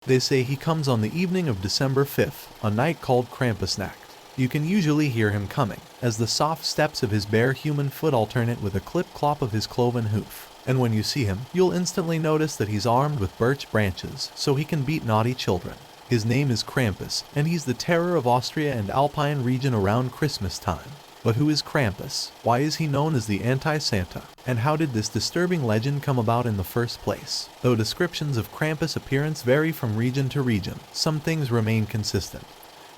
They say he comes on the evening of December 5th, a night called Krampusnacht. You can usually hear him coming, as the soft steps of his bare human foot alternate with a clip-clop of his cloven hoof. And when you see him, you'll instantly notice that he's armed with birch branches, so he can beat naughty children. His name is Krampus, and he's the terror of Austria and Alpine region around Christmas time. But who is Krampus? Why is he known as the anti-Santa? And how did this disturbing legend come about in the first place? Though descriptions of Krampus' appearance vary from region to region, some things remain consistent.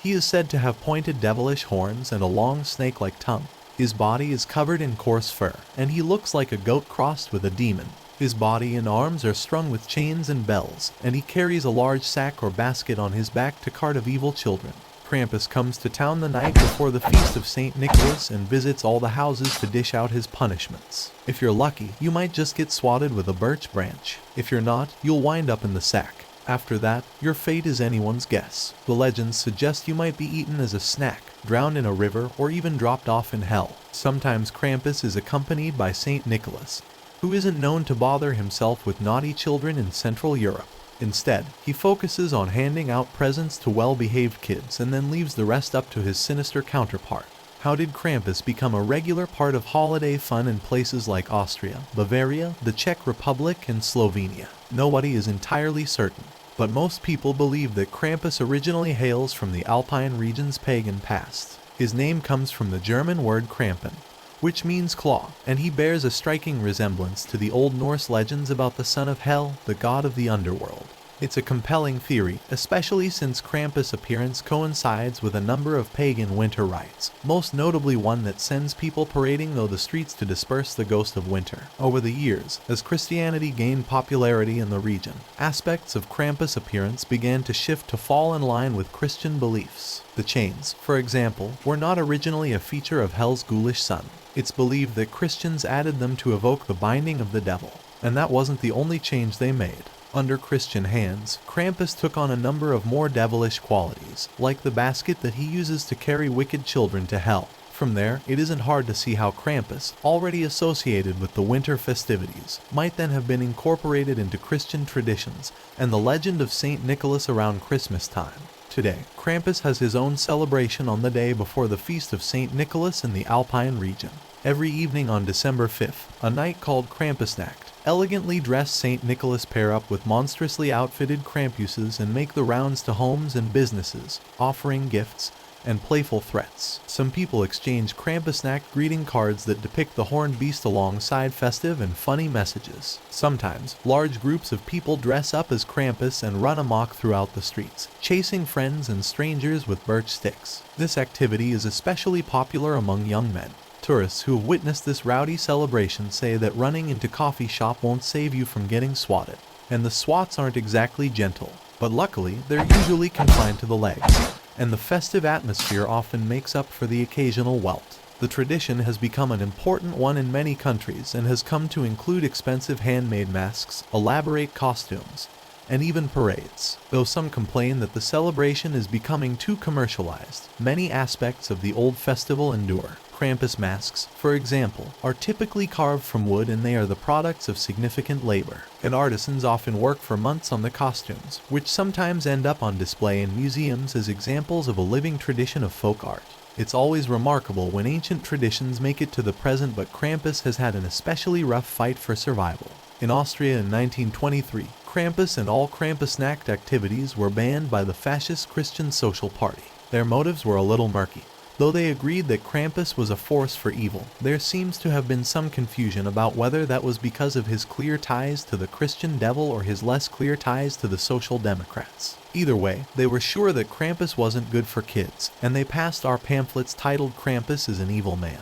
He is said to have pointed devilish horns and a long snake-like tongue. His body is covered in coarse fur, and he looks like a goat crossed with a demon. His body and arms are strung with chains and bells, and he carries a large sack or basket on his back to cart of evil children. Krampus comes to town the night before the feast of St. Nicholas and visits all the houses to dish out his punishments. If you're lucky, you might just get swatted with a birch branch. If you're not, you'll wind up in the sack. After that, your fate is anyone's guess. The legends suggest you might be eaten as a snack, drowned in a river, or even dropped off in hell. Sometimes Krampus is accompanied by St. Nicholas, who isn't known to bother himself with naughty children in Central Europe. Instead, he focuses on handing out presents to well-behaved kids and then leaves the rest up to his sinister counterpart. How did Krampus become a regular part of holiday fun in places like Austria, Bavaria, the Czech Republic, and Slovenia? Nobody is entirely certain, but most people believe that Krampus originally hails from the Alpine region's pagan past. His name comes from the German word Krampen, which means claw, and he bears a striking resemblance to the Old Norse legends about the son of Hel, the god of the underworld. It's a compelling theory, especially since Krampus' appearance coincides with a number of pagan winter rites, most notably one that sends people parading through the streets to disperse the ghost of winter. Over the years, as Christianity gained popularity in the region, aspects of Krampus' appearance began to shift to fall in line with Christian beliefs. The chains, for example, were not originally a feature of Hel's ghoulish son. It's believed that Christians added them to evoke the binding of the devil, and that wasn't the only change they made. Under Christian hands, Krampus took on a number of more devilish qualities, like the basket that he uses to carry wicked children to hell. From there, it isn't hard to see how Krampus, already associated with the winter festivities, might then have been incorporated into Christian traditions and the legend of St. Nicholas around Christmas time. Today, Krampus has his own celebration on the day before the feast of St. Nicholas in the Alpine region. Every evening on December 5th, a night called Krampusnacht, elegantly dressed St. Nicholas pair up with monstrously outfitted Krampuses and make the rounds to homes and businesses, offering gifts and playful threats. Some people exchange Krampusnacht greeting cards that depict the horned beast alongside festive and funny messages. Sometimes, large groups of people dress up as Krampus and run amok throughout the streets, chasing friends and strangers with birch sticks. This activity is especially popular among young men. Tourists who have witnessed this rowdy celebration say that running into coffee shop won't save you from getting swatted. And the swats aren't exactly gentle, but luckily they're usually confined to the legs, and the festive atmosphere often makes up for the occasional welt. The tradition has become an important one in many countries and has come to include expensive handmade masks, elaborate costumes, and even parades. Though some complain that the celebration is becoming too commercialized, many aspects of the old festival endure. Krampus masks, for example, are typically carved from wood and they are the products of significant labor. And artisans often work for months on the costumes, which sometimes end up on display in museums as examples of a living tradition of folk art. It's always remarkable when ancient traditions make it to the present, but Krampus has had an especially rough fight for survival. In Austria in 1923, Krampus and all Krampusnacht activities were banned by the fascist Christian Social Party. Their motives were a little murky. Though they agreed that Krampus was a force for evil, there seems to have been some confusion about whether that was because of his clear ties to the Christian devil or his less clear ties to the Social Democrats. Either way, they were sure that Krampus wasn't good for kids, and they passed our pamphlets titled "Krampus is an Evil Man,"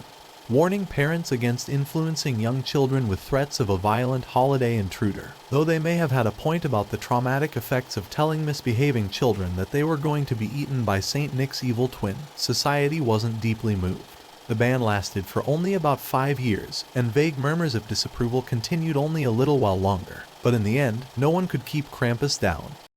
warning parents against influencing young children with threats of a violent holiday intruder. Though they may have had a point about the traumatic effects of telling misbehaving children that they were going to be eaten by St. Nick's evil twin, society wasn't deeply moved. The ban lasted for only about 5 years, and vague murmurs of disapproval continued only a little while longer. But in the end, no one could keep Krampus down.